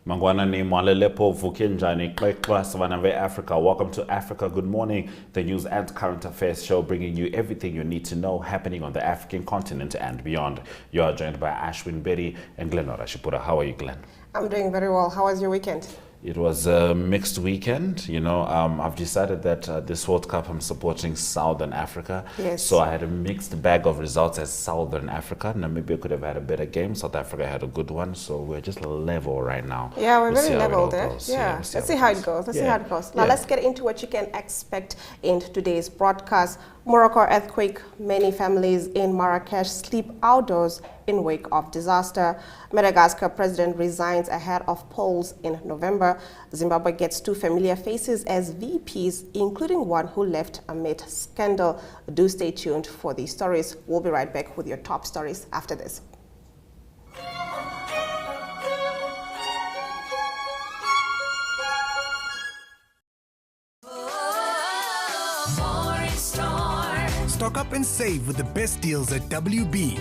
Mangwana ni Mwalelepo Vukinjani Klekla Savanave Africa. Welcome to Africa Good Morning, the news and current affairs show bringing you everything you need to know happening on the African continent and beyond. You are joined by Ashwin Berry and Glenn Orashipura. How are you, Glenn? I'm doing very well. How was your weekend? It was a mixed weekend. You know, I've decided that this World Cup I'm supporting Southern Africa. Yes. So I had a mixed bag of results as Southern Africa. Namibia could have had a better game. South Africa had a good one. So we're just level right now. Yeah, we're We'll very see how it level all there. goes. Yeah. We'll see Let's see how it goes. Let's see how it goes. Now Yeah. let's get into what you can expect in today's broadcast. Morocco earthquake. Many families in Marrakesh sleep outdoors in wake of disaster. Madagascar president resigns ahead of polls in November. Zimbabwe gets two familiar faces as VPs, including one who left amid scandal. Do stay tuned for these stories. We'll be right back with your top stories after this. Stock up and save with the best deals at WB.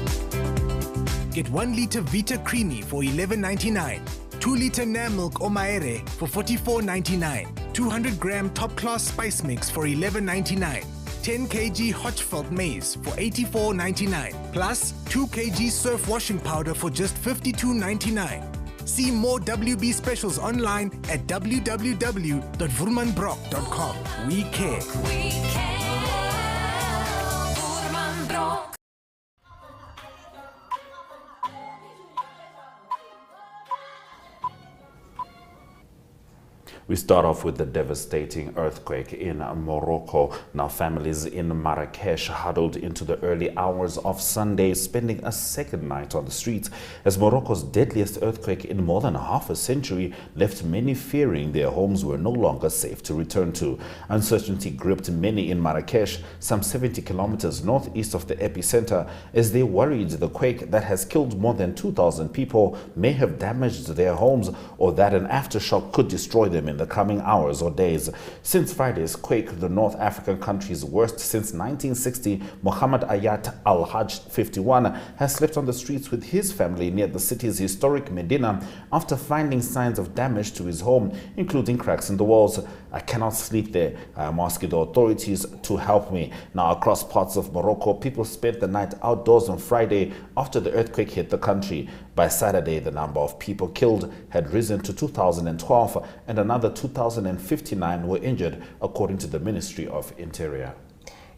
Get 1 litre Vita Creamy for $11.99, 2 litre Nam Milk Omaere for $44.99, 200 gram Top Class Spice Mix for $11.99, 10 kg Hotchfelt Maize for $84.99, plus 2 kg Surf Washing Powder for just $52.99. See more WB specials online at www.vurmanbrock.com. We care. We start off with the devastating earthquake in Morocco. Now, families in Marrakesh huddled into the early hours of Sunday, spending a second night on the streets as Morocco's deadliest earthquake in more than half a century left many fearing their homes were no longer safe to return to. Uncertainty gripped many in Marrakesh, some 70 kilometers northeast of the epicenter, as they worried the quake that has killed more than 2,000 people may have damaged their homes or that an aftershock could destroy them in the coming hours or days. Since Friday's quake, the North African country's worst since 1960, Mohammed Ayat Al-Hajj, 51, has slept on the streets with his family near the city's historic Medina after finding signs of damage to his home, including cracks in the walls. "I cannot sleep there. I am asking the authorities to help me." Now, across parts of Morocco, people spent the night outdoors on Friday after the earthquake hit the country. By Saturday, the number of people killed had risen to 2,012 and another 2,059 were injured, according to the Ministry of Interior.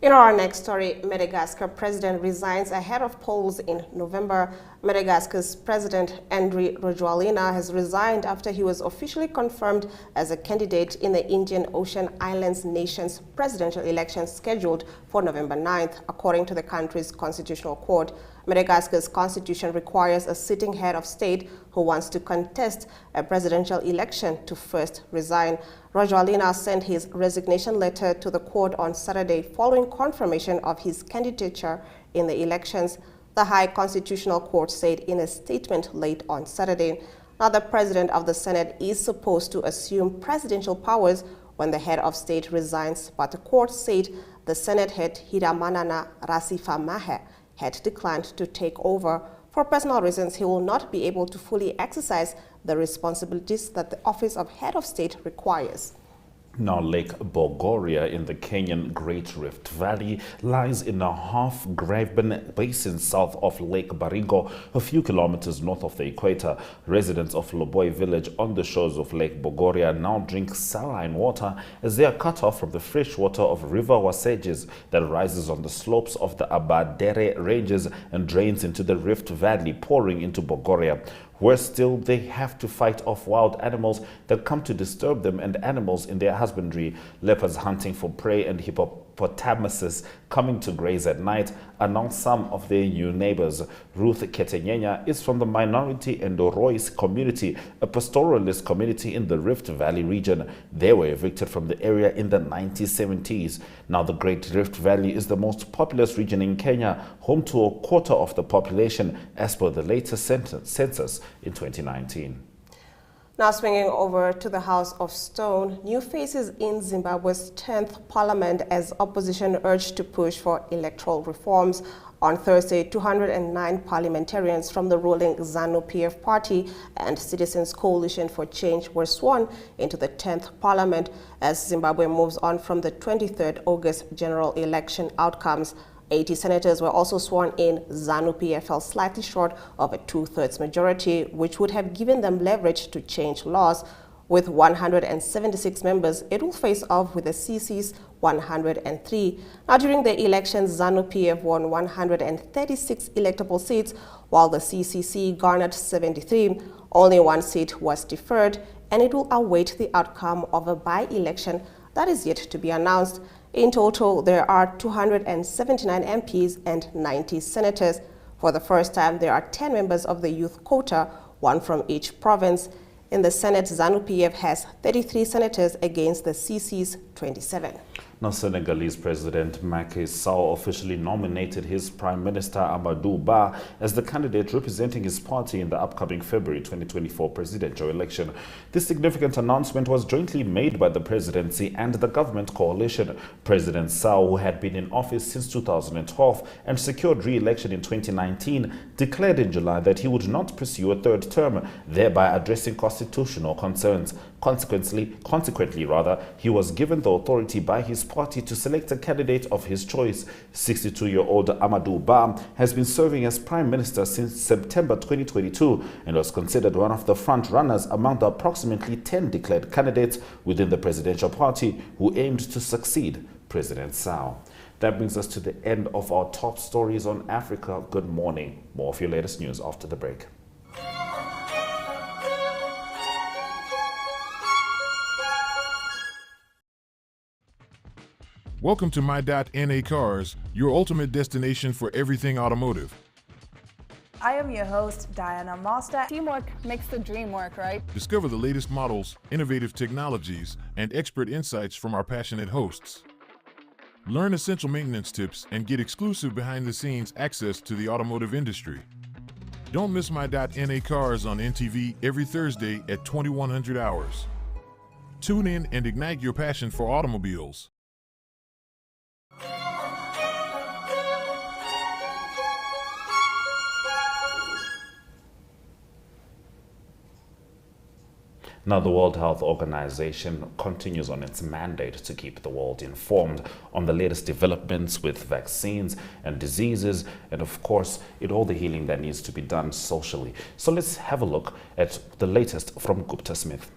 In our next story, Madagascar president resigns ahead of polls in November. Madagascar's president, Andry Rajoelina, has resigned after he was officially confirmed as a candidate in the Indian Ocean Islands nation's presidential election scheduled for November 9th, according to the country's constitutional court. Madagascar's constitution requires a sitting head of state who wants to contest a presidential election to first resign. Rajoelina sent his resignation letter to the court on Saturday following confirmation of his candidature in the elections, the High Constitutional Court said in a statement late on Saturday. Now, the president of the Senate is supposed to assume presidential powers when the head of state resigns, but the court said the Senate head Hiramanana Rasifamahe had declined to take over. For personal reasons, he will not be able to fully exercise the responsibilities that the office of head of state requires. Now, Lake Bogoria in the Kenyan Great Rift Valley lies in a half-graben basin south of Lake Baringo, a few kilometers north of the equator. Residents of Loboi village on the shores of Lake Bogoria now drink saline water as they are cut off from the fresh water of River Wasages that rises on the slopes of the Abadere ranges and drains into the Rift Valley, pouring into Bogoria. Worse still, they have to fight off wild animals that come to disturb them and animals in their husbandry. Leopards hunting for prey and hippopotamuses coming to graze at night are now some of their new neighbors. Ruth Ketenyenya is from the minority Endorois community, a pastoralist community in the Rift Valley region. They were evicted from the area in the 1970s. Now, the Great Rift Valley is the most populous region in Kenya, home to a quarter of the population as per the latest census in 2019. Now swinging over to the House of Stone, new faces in Zimbabwe's 10th parliament as opposition urged to push for electoral reforms. On Thursday, 209 parliamentarians from the ruling ZANU-PF party and Citizens Coalition for Change were sworn into the 10th parliament as Zimbabwe moves on from the 23rd August general election outcomes. 80 senators were also sworn in. ZANU-PF fell slightly short of a two-thirds majority, which would have given them leverage to change laws. With 176 members, it will face off with the CC's 103. Now, during the elections, ZANU-PF won 136 electable seats, while the CCC garnered 73. Only one seat was deferred, and it will await the outcome of a by-election that is yet to be announced. In total, there are 279 MPs and 90 senators. For the first time, there are 10 members of the youth quota, one from each province. In the Senate, ZANU-PF has 33 senators against the CC's 27. Now, Senegalese President Macky Sall officially nominated his Prime Minister Amadou Ba as the candidate representing his party in the upcoming February 2024 presidential election. This significant announcement was jointly made by the presidency and the government coalition. President Sall, who had been in office since 2012 and secured re-election in 2019, declared in July that he would not pursue a third term, thereby addressing constitutional concerns. Consequently, he was given the authority by his party to select a candidate of his choice. 62-year-old Amadou Ba has been serving as Prime Minister since September 2022 and was considered one of the front runners among the approximately 10 declared candidates within the presidential party who aimed to succeed President Sall. That brings us to the end of our top stories on Africa. Good morning. More of your latest news after the break. Welcome to My.NA Cars, your ultimate destination for everything automotive. I am your host, Diana Master. Teamwork makes the dream work, right? Discover the latest models, innovative technologies, and expert insights from our passionate hosts. Learn essential maintenance tips and get exclusive behind-the-scenes access to the automotive industry. Don't miss My.NA Cars on NTV every Thursday at 2100 hours. Tune in and ignite your passion for automobiles. Now, the World Health Organization continues on its mandate to keep the world informed on the latest developments with vaccines and diseases, and of course, all the healing that needs to be done socially. So let's have a look at the latest from Gupta Smith.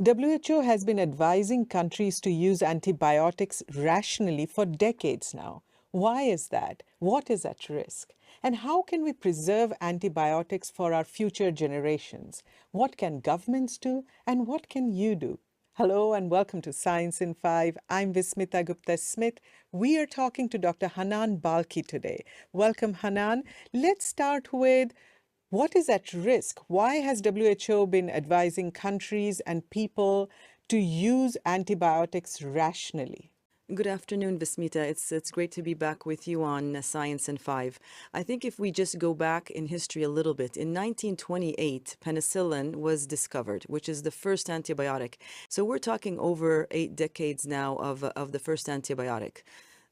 WHO has been advising countries to use antibiotics rationally for decades now. Why is that? What is at risk? And how can we preserve antibiotics for our future generations? What can governments do? And what can you do? Hello and welcome to Science in 5. I'm Vismita Gupta Smith. We are talking to Dr. Hanan Balki today. Welcome, Hanan. Let's start with what is at risk? Why has WHO been advising countries and people to use antibiotics rationally? Good afternoon, Vismita. It's great to be back with you on Science in 5. I think if we just go back in history a little bit, in 1928, penicillin was discovered, which is the first antibiotic. So we're talking over 8 decades now of the first antibiotic.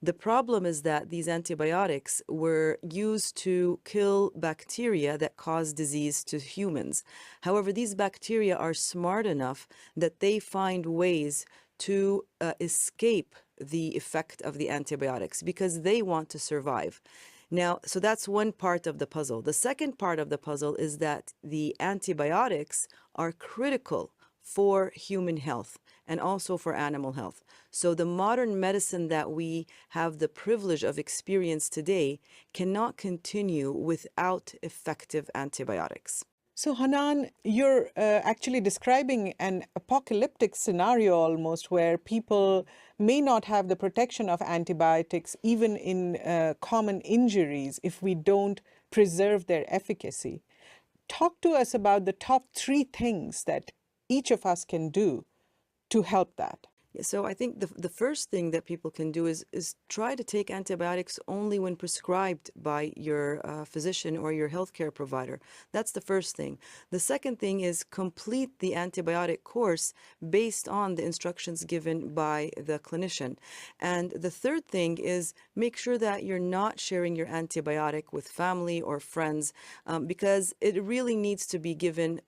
The problem is that these antibiotics were used to kill bacteria that cause disease to humans. However, these bacteria are smart enough that they find ways to escape the effect of the antibiotics because they want to survive. Now, so that's one part of the puzzle. The second part of the puzzle is that the antibiotics are critical for human health and also for animal health. So the modern medicine that we have the privilege of experience today cannot continue without effective antibiotics. So Hanan, you're actually describing an apocalyptic scenario almost where people may not have the protection of antibiotics even in common injuries if we don't preserve their efficacy. Talk to us about the top 3 things that each of us can do to help that. So I think the first thing that people can do is try to take antibiotics only when prescribed by your physician or your healthcare provider. That's the first thing. The second thing is complete the antibiotic course based on the instructions given by the clinician. And the third thing is make sure that you're not sharing your antibiotic with family or friends, because it really needs to be given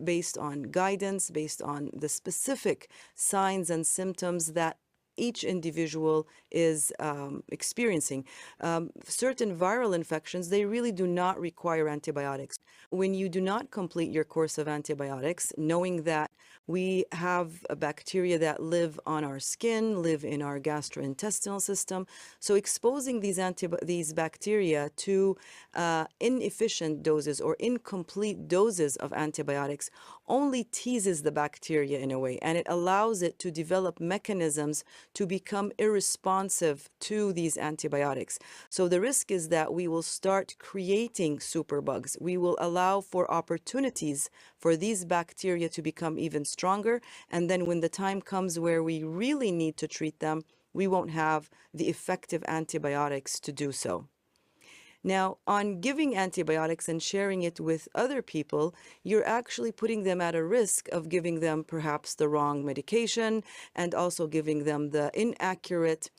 based on guidance, based on the specific signs and symptoms that each individual is experiencing. Certain viral infections, they really do not require antibiotics. When you do not complete your course of antibiotics, knowing that we have a bacteria that live on our skin, live in our gastrointestinal system, so exposing these bacteria to inefficient doses or incomplete doses of antibiotics only teases the bacteria in a way, and it allows it to develop mechanisms to become irresponsive to these antibiotics. So the risk is that we will start creating superbugs. We will allow for opportunities for these bacteria to become even stronger, and then when the time comes where we really need to treat them, we won't have the effective antibiotics to do so. Now, on giving antibiotics and sharing it with other people, you're actually putting them at a risk of giving them perhaps the wrong medication and also giving them the inaccurate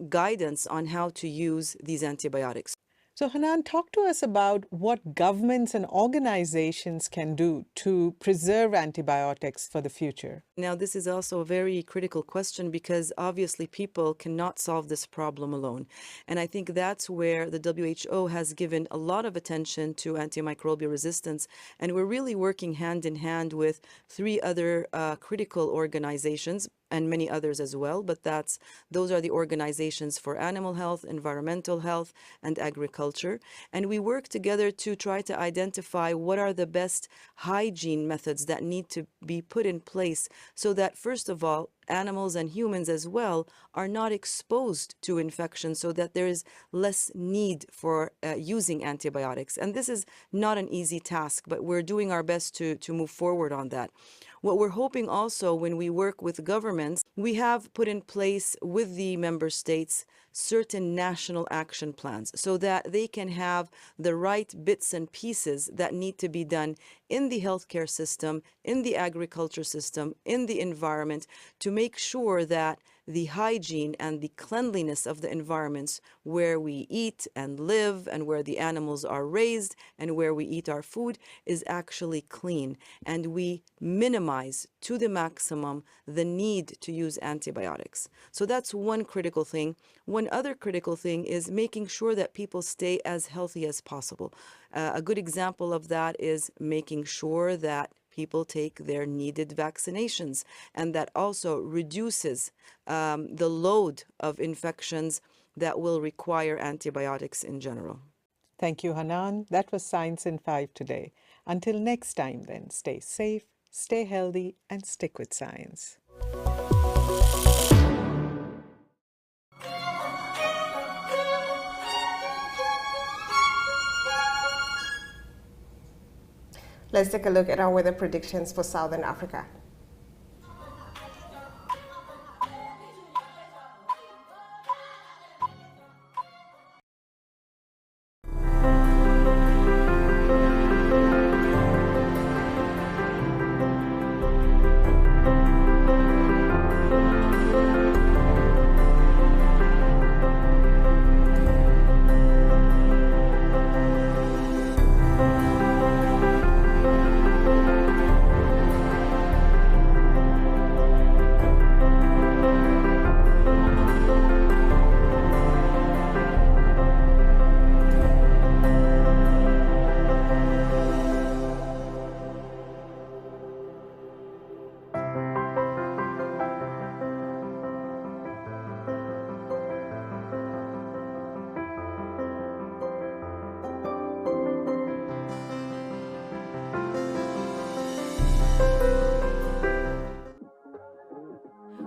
guidance on how to use these antibiotics. So Hanan, talk to us about what governments and organizations can do to preserve antibiotics for the future. Now, this is also a very critical question because obviously people cannot solve this problem alone. And I think that's where the WHO has given a lot of attention to antimicrobial resistance. And we're really working hand in hand with 3 other critical organizations, and many others as well, but those are the organizations for animal health, environmental health, and agriculture. And we work together to try to identify what are the best hygiene methods that need to be put in place so that, first of all, animals and humans as well are not exposed to infection, so that there is less need for using antibiotics. And this is not an easy task, but we're doing our best to move forward on that. What we're hoping also when we work with governments, we have put in place with the member states certain national action plans so that they can have the right bits and pieces that need to be done in the healthcare system, in the agriculture system, in the environment, to make sure that the hygiene and the cleanliness of the environments where we eat and live and where the animals are raised and where we eat our food is actually clean. And we minimize to the maximum the need to use antibiotics. So that's one critical thing. One other critical thing is making sure that people stay as healthy as possible. A good example of that is making sure that people take their needed vaccinations, and that also reduces the load of infections that will require antibiotics in general. Thank you, Hanan. That was Science in 5 today. Until next time then, stay safe, stay healthy, and stick with science. Let's take a look at our weather predictions for Southern Africa.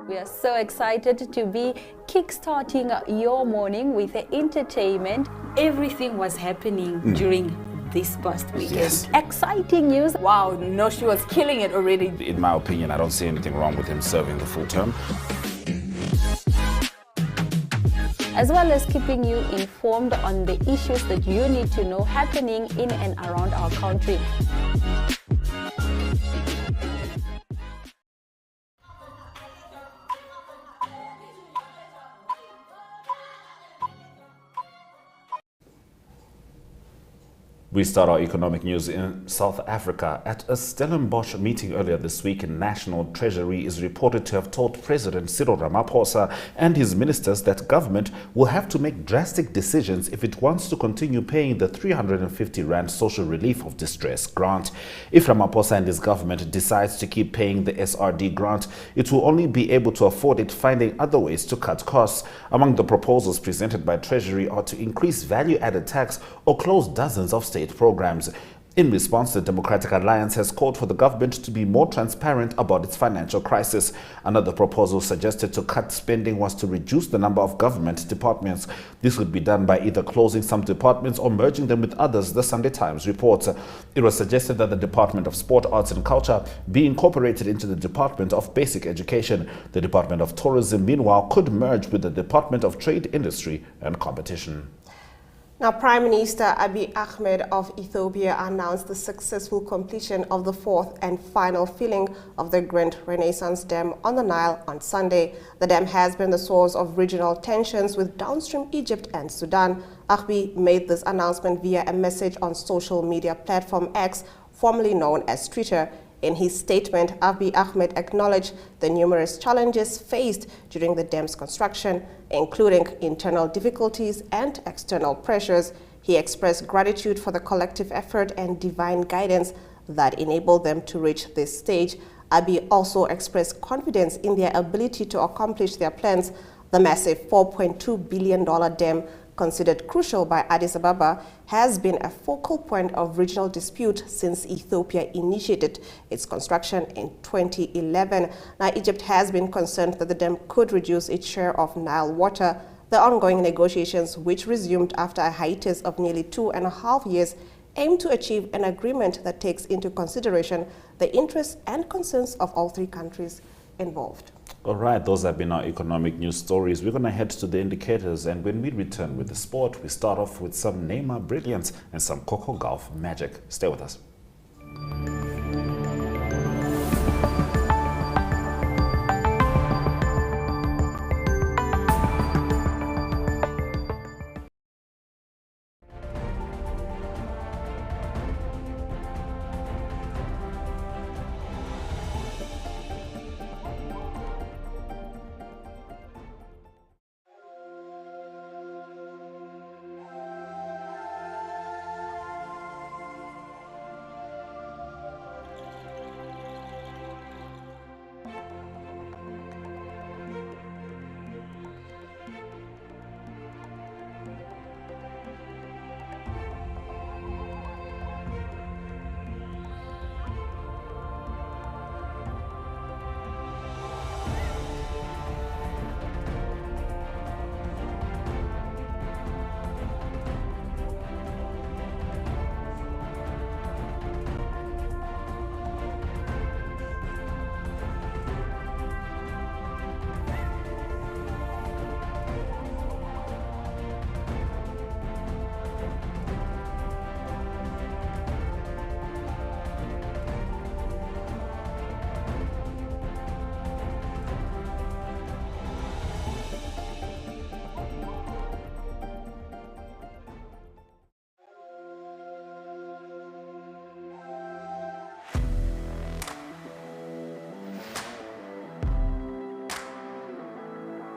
We are so excited to be kickstarting your morning with entertainment. Everything was happening during this past weekend. Yes. Exciting news. Wow, no, she was killing it already. In my opinion, I don't see anything wrong with him serving the full term. as well as keeping you informed on the issues that you need to know happening in and around our country. We start our economic news in South Africa. At a Stellenbosch meeting earlier this week, National Treasury is reported to have told President Cyril Ramaphosa and his ministers that government will have to make drastic decisions if it wants to continue paying the 350 Rand Social Relief of Distress grant. If Ramaphosa and his government decides to keep paying the SRD grant, it will only be able to afford it, finding other ways to cut costs. Among the proposals presented by Treasury are to increase value-added tax or close dozens of state programs. In response, the Democratic Alliance has called for the government to be more transparent about its financial crisis. Another proposal suggested to cut spending was to reduce the number of government departments. This would be done by either closing some departments or merging them with others, the Sunday Times reports. It was suggested that the Department of Sport, Arts and Culture be incorporated into the Department of Basic Education. The Department of Tourism, meanwhile, could merge with the Department of Trade, Industry and Competition. Now, Prime Minister Abiy Ahmed of Ethiopia announced the successful completion of the fourth and final filling of the Grand Renaissance Dam on the Nile on Sunday. The dam has been the source of regional tensions with downstream Egypt and Sudan. Abiy made this announcement via a message on social media platform X, formerly known as Twitter. In his statement, Abiy Ahmed acknowledged the numerous challenges faced during the dam's construction, including internal difficulties and external pressures. He expressed gratitude for the collective effort and divine guidance that enabled them to reach this stage. Abiy also expressed confidence in their ability to accomplish their plans. The massive $4.2 billion dam, considered crucial by Addis Ababa, has been a focal point of regional dispute since Ethiopia initiated its construction in 2011. Now, Egypt has been concerned that the dam could reduce its share of Nile water. The ongoing negotiations, which resumed after a hiatus of nearly 2.5 years, aim to achieve an agreement that takes into consideration the interests and concerns of all three countries involved. All right, those have been our economic news stories. We're going to head to the indicators, and when we return with the sport, we start off with some Neymar brilliance and some Coco Gauff magic. Stay with us.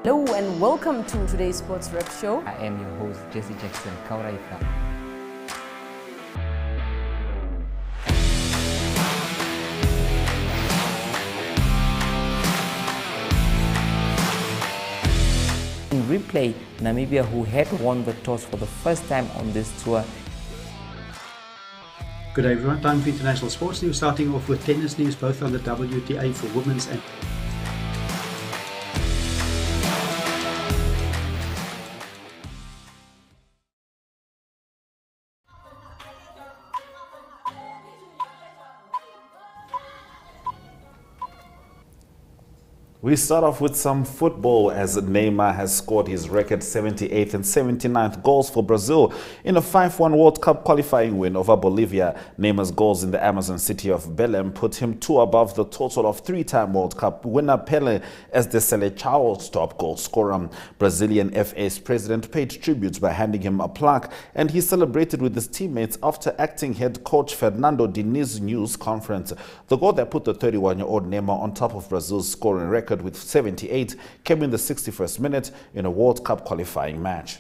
Hello and welcome to today's Sports Rep Show. I am your host, Jesse Jackson Kauraifa. In replay, Namibia, who had won the toss for the first time on this tour. Good day everyone, time for international sports news, starting off with tennis news, both on the WTA for women's and We start off with some football as Neymar has scored his record 78th and 79th goals for Brazil in a 5-1 World Cup qualifying win over Bolivia. Neymar's goals in the Amazon city of Belém put him 2 above the total of 3-time World Cup winner Pelé as the Seleção's top goal scorer. Brazilian FA's president paid tribute by handing him a plaque, and he celebrated with his teammates after acting head coach Fernando Diniz news conference. The goal that put the 31-year-old Neymar on top of Brazil's scoring record with 78 came in the 61st minute in a World Cup qualifying match.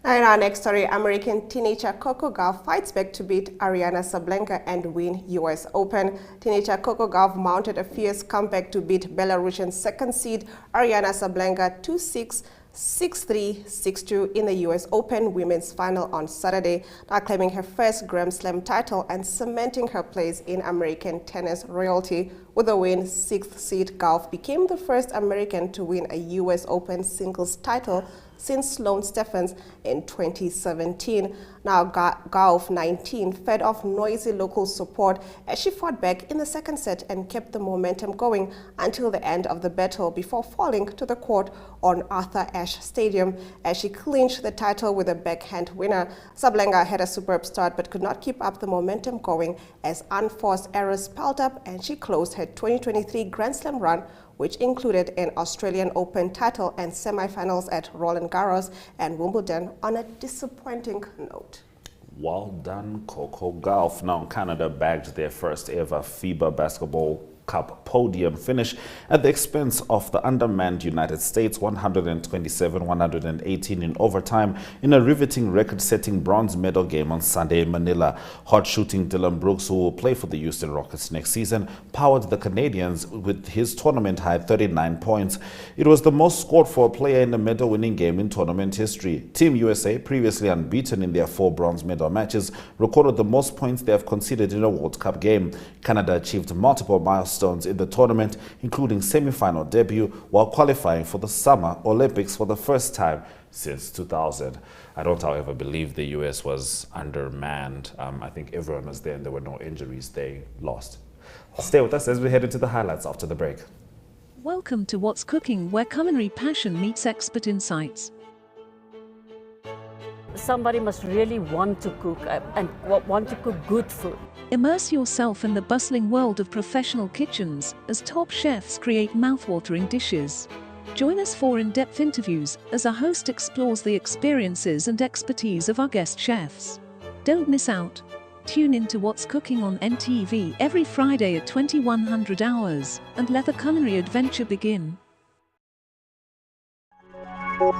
In our next story, American teenager Coco Gauff fights back to beat Aryna Sabalenka and win US Open. Teenager Coco Gauff mounted a fierce comeback to beat Belarusian second seed Aryna Sabalenka 2-6, 6-3, 6-2 in the US Open women's final on Saturday, now claiming her first Grand Slam title and cementing her place in American tennis royalty. With the win, 6th seed Gauff became the first American to win a US Open singles title since Sloane Stephens in 2017. Now Gauff, 19, fed off noisy local support as she fought back in the second set and kept the momentum going until the end of the battle before falling to the court on Arthur Ashe Stadium as she clinched the title with a backhand winner. Sabalenka had a superb start but could not keep up the momentum going as unforced errors piled up, and she closed her 2023 Grand Slam run, which included an Australian Open title and semi-finals at Roland Garros and Wimbledon, on a disappointing note. Well done, Coco Gauff. Now Canada bagged their first ever FIBA Basketball Cup podium finish at the expense of the undermanned United States, 127-118 in overtime, in a riveting record-setting bronze medal game on Sunday in Manila. Hot shooting Dylan Brooks, who will play for the Houston Rockets next season, powered the Canadians with his tournament-high 39 points. It was the most scored for a player in a medal-winning game in tournament history. Team USA, previously unbeaten in their 4 bronze medal matches, recorded the most points they have conceded in a World Cup game. Canada achieved multiple milestones in the tournament, including semi-final debut while qualifying for the Summer Olympics for the first time since 2000. I don't, however, believe the US was undermanned. I think everyone was there and there were no injuries. They lost. Stay with us as we head into the highlights after the break. Welcome to What's Cooking, where culinary passion meets expert insights. Somebody must really want to cook and want to cook good food. Immerse yourself in the bustling world of professional kitchens as top chefs create mouthwatering dishes. Join us for in-depth interviews as our host explores the experiences and expertise of our guest chefs. Don't miss out. Tune in to What's Cooking on NTV every Friday at 2100 hours and let the culinary adventure begin. Good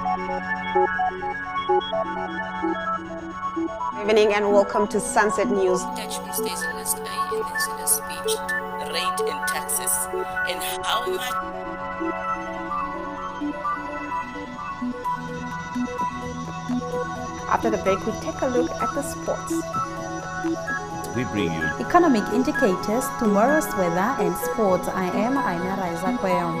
evening and welcome to Sunset News. Dutch Minister List in a speech rate in Texas and how much. After the break, we take a look at the sports. We bring you economic indicators, tomorrow's weather and sports. I am Aina Raiza Kweyong.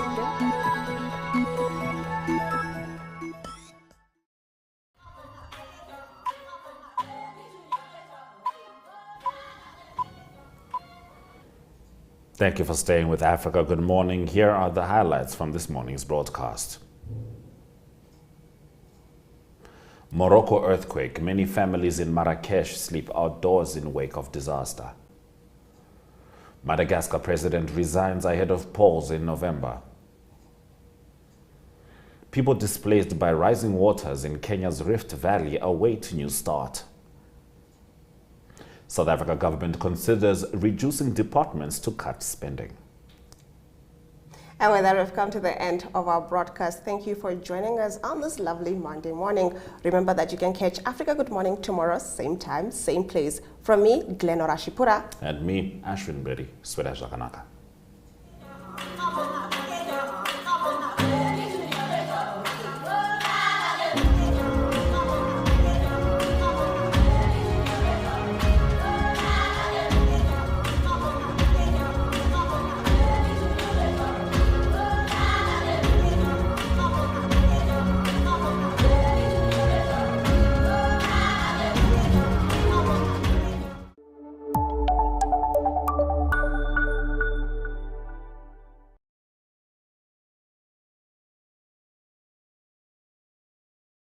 Thank you for staying with Africa. Good morning. Here are the highlights from this morning's broadcast. Morocco earthquake. Many families in Marrakesh sleep outdoors in wake of disaster. Madagascar president resigns ahead of polls in November. People displaced by rising waters in Kenya's Rift Valley await new start. South Africa government considers reducing departments to cut spending. And with that, we've come to the end of our broadcast. Thank you for joining us on this lovely Monday morning. Remember that you can catch Africa Good Morning tomorrow, same time, same place. From me, Glenora Shipura. And me, Ashwin Berry, Sweda Jakanaka.